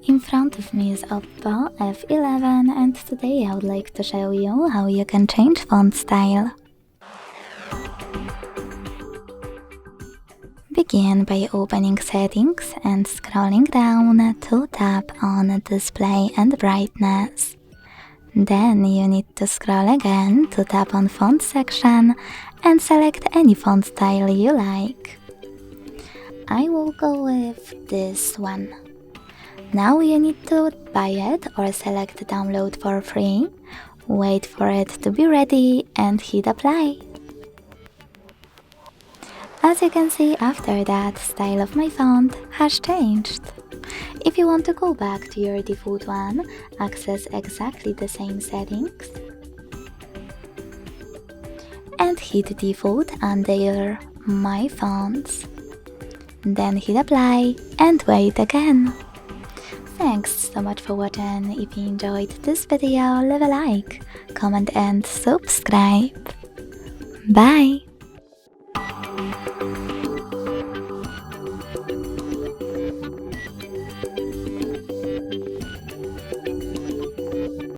In front of me is OPPO F11 and today I would like to show you how you can change font style. Begin by opening settings and scrolling down to tap on display and brightness. Then you need to scroll again to tap on font section and select any font style you like. I will go with this one. Now you need to buy it or select download for free, wait for it to be ready and hit apply. As you can see, after that, style of my font has changed. If you want to go back to your default one, access exactly the same settings and hit default under my fonts. Then hit apply and wait again. Thanks so much for watching. If you enjoyed this video, leave a like, comment and subscribe. Bye!